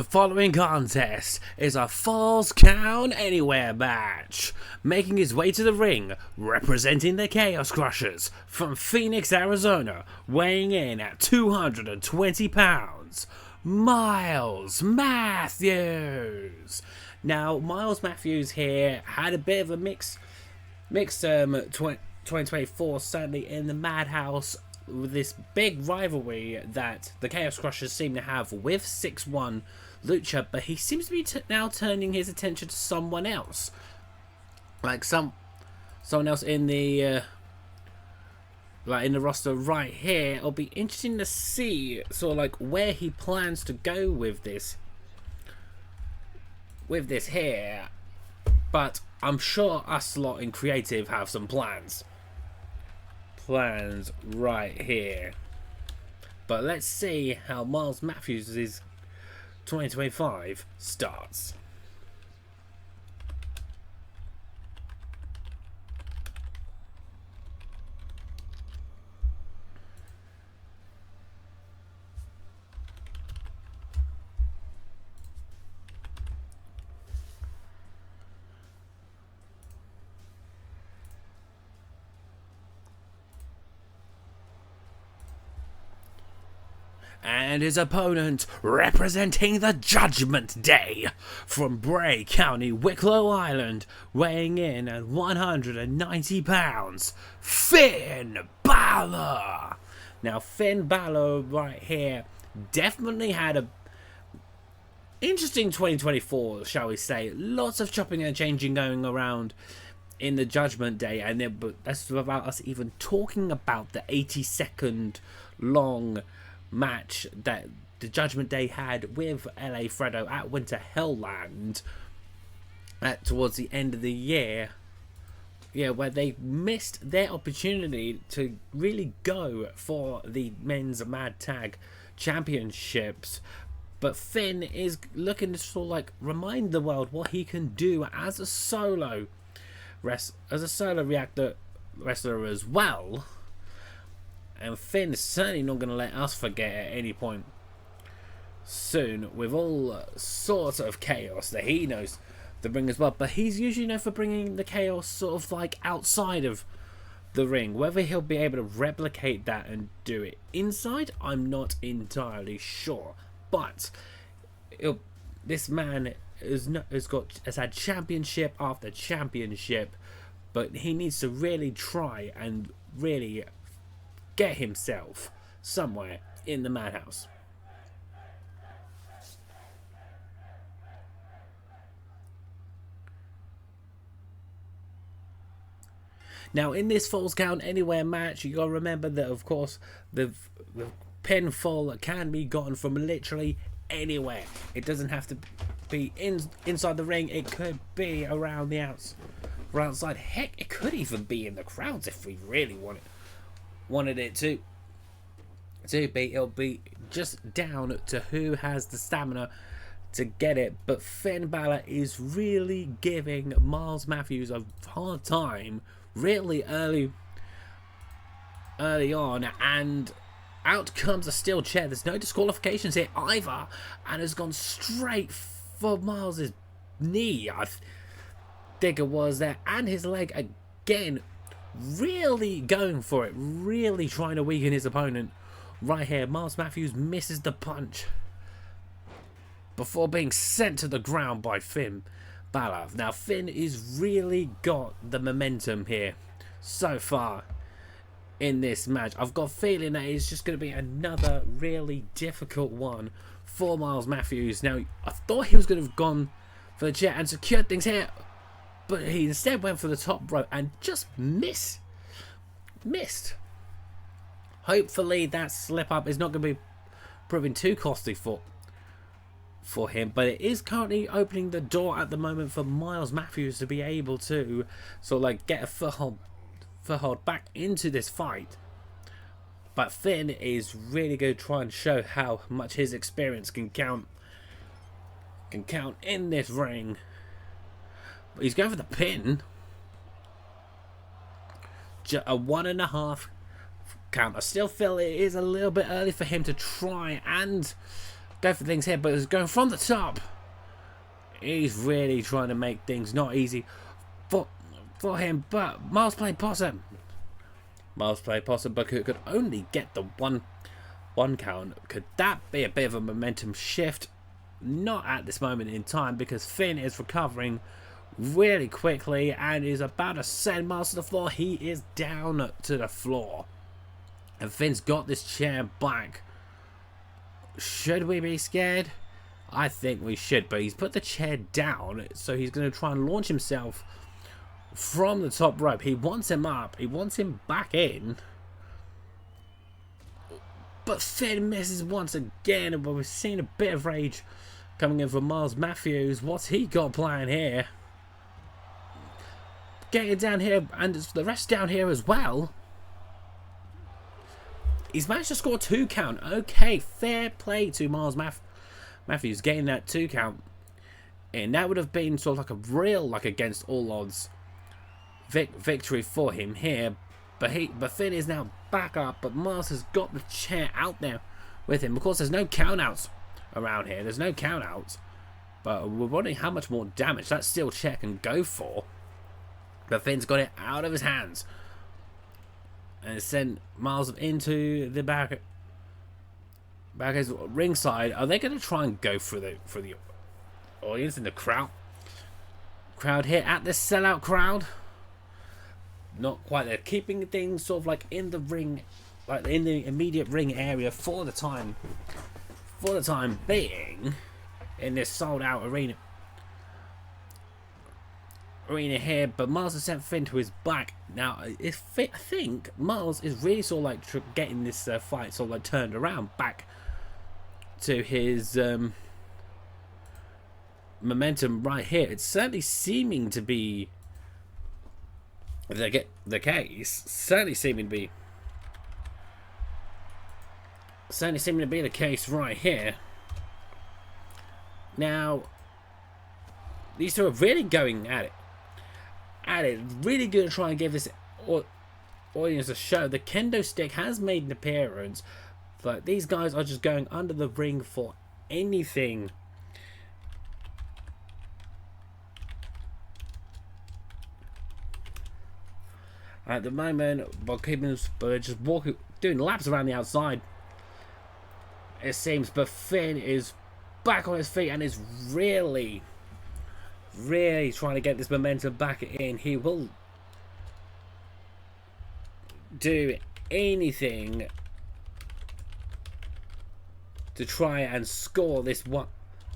The following contest is a Falls Count Anywhere match. Making his way to the ring, representing the Chaos Crushers from Phoenix, Arizona, weighing in at 220 pounds, Miles Mathews. Now, Miles Mathews here had a bit of a mixed 2024, certainly in the Madhouse, with this big rivalry that the Chaos Crushers seem to have with 6'1" Lucha, but he seems to be now turning his attention to someone else, like someone else in the in the roster right here. It'll be interesting to see sort of like where he plans to go with this here, but I'm sure us lot in creative have some plans right here. But let's see how Miles Mathews' 2025 starts. And his opponent, representing the Judgment Day, from Bray County, Wicklow Island, weighing in at 190 pounds, Finn Balor. Now, Finn Balor right here definitely had a interesting 2024, shall we say. Lots of chopping and changing going around in the Judgment Day, and that's without us even talking about the 80-second long match that the Judgment Day had with LA Fredo at Winter Hellland towards the end of the year, where they missed their opportunity to really go for the men's Mad Tag Championships. But Finn is looking to sort of like remind the world what he can do as a solo reactor wrestler as well. And Finn is certainly not going to let us forget at any point soon, with all sorts of chaos that he knows to bring as well. But he's usually known for bringing the chaos sort of like outside of the ring. Whether he'll be able to replicate that and do it inside, I'm not entirely sure. But this man has had championship after championship, but he needs to really try and really get himself somewhere in the Madhouse. Now, in this Falls Count Anywhere match, you gotta remember that, of course, the pinfall can be gotten from literally anywhere. It doesn't have to be inside the ring. It could be around the outside. Heck, it could even be in the crowds if we really wanted it to be. It'll be just down to who has the stamina to get it. But Finn Balor is really giving Miles Mathews a hard time really early on, and out comes a steel chair. There's no disqualifications here either, and has gone straight for Miles's knee, I think it was there, and his leg again. Really going for it, really trying to weaken his opponent right here. Miles Mathews misses the punch before being sent to the ground by Finn Balor. Now, Finn is really got the momentum here so far in this match. I've got a feeling that it's just going to be another really difficult one for Miles Mathews. Now, I thought he was going to have gone for the chair and secured things here, but he instead went for the top rope and just missed. Hopefully that slip up is not going to be proving too costly for him, but it is currently opening the door at the moment for Miles Mathews to be able to sort of like get a foothold back into this fight. But Finn is really going to try and show how much his experience can count in this ring. He's going for the pin. A 1.5 count. I still feel it is a little bit early for him to try and go for things here, but it's going from the top. He's really trying to make things not easy for him, but Miles played possum. Miles played possum, but could only get the one count. Could that be a bit of a momentum shift? Not at this moment in time, because Finn is recovering really quickly and is about to send Miles to the floor. He is down to the floor, and Finn's got this chair back. Should we be scared? I think we should, but he's put the chair down, so he's going to try and launch himself from the top rope. He wants him up. He wants him back in. But Finn misses once again, and we've seen a bit of rage coming in from Miles Mathews. What's he got planned here? Getting down here, and the rest down here as well. He's managed to score 2 count. Okay, fair play to Miles Mathews getting that 2 count. And that would have been sort of like a real, like, against all odds victory for him here. But Finn is now back up, but Miles has got the chair out there with him. Of course, there's no countouts around here. There's no countouts. But we're wondering how much more damage that steel chair can go for. But Finn's got it out of his hands. And sent Miles into the back ringside. Are they going to try and go for the audience in the crowd here at this sellout crowd? Not quite. They're keeping things sort of like in the ring, like in the immediate ring area for the time being, in this sold out arena here. But Miles has sent Finn to his back. Now, I think Miles is really sort of like getting this fight sort of like turned around back to his momentum right here. It's certainly seeming to be the case. Certainly seeming to be the case right here. Now, these two are really going at it. Really going to try and give this audience a show. The kendo stick has made an appearance, but these guys are just going under the ring for anything. At the moment, but just doing laps around the outside, it seems. But Finn is back on his feet and is really trying to get this momentum back in. He will do anything to try and score this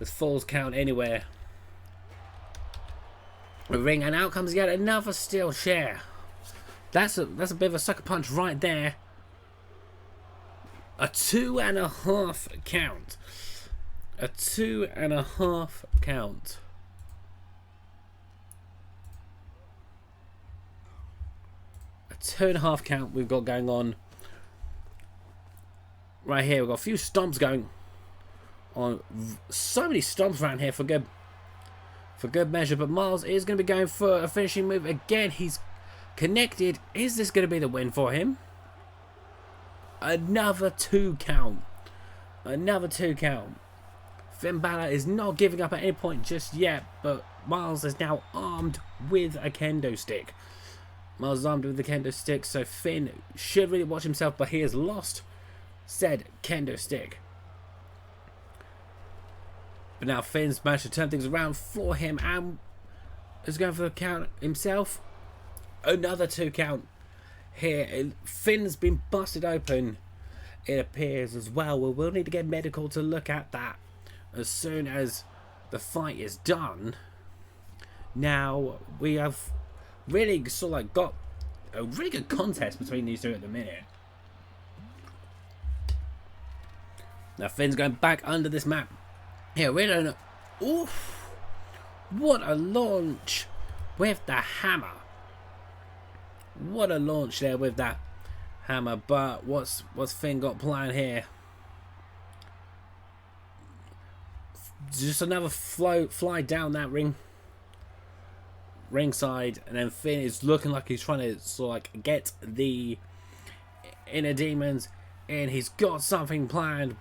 falls count anywhere. The ring, and out comes yet another steel chair. That's a bit of a sucker punch right there. A 2.5 count. A 2.5 count. A 2.5 count we've got going on right here. We've got a few stomps going on. So many stomps around here for good measure. But Miles is going to be going for a finishing move again. He's connected. Is this going to be the win for him? Another 2 count. Another 2 count. Finn Balor is not giving up at any point just yet, but Miles is now armed with a kendo stick. Miles is armed with the kendo stick, so Finn should really watch himself, but he has lost said kendo stick. But now Finn's managed to turn things around for him and is going for the count himself. Another 2 count here. Finn's been busted open, it appears, as well. We'll need to get medical to look at that as soon as the fight is done. Now, we have really sort of like got a really good contest between these two at the minute. Now, Finn's going back under this map. Here, we don't know. Oof! What a launch with the hammer. What a launch there with that hammer. But what's Finn got planned here? Just another fly down that ringside, and then Finn is looking like he's trying to sort of like get the inner demons in. He's got something planned.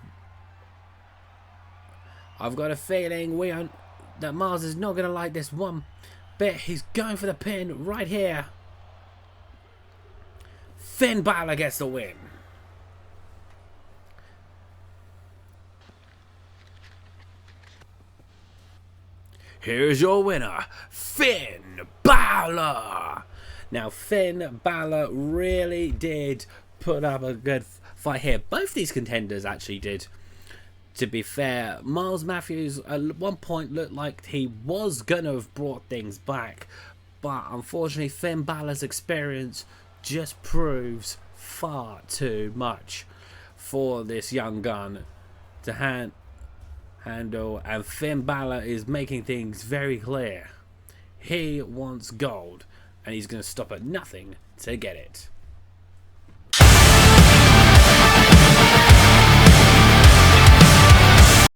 I've got a feeling that Miles is not going to like this one bit. He's going for the pin right here. Finn Balor gets the win. Here's your winner, Finn Balor. Now, Finn Balor really did put up a good fight here. Both these contenders actually did. To be fair, Miles Mathews at one point looked like he was going to have brought things back. But unfortunately, Finn Balor's experience just proves far too much for this young gun to handle. And Finn Balor is making things very clear. He wants gold, and he's going to stop at nothing to get it.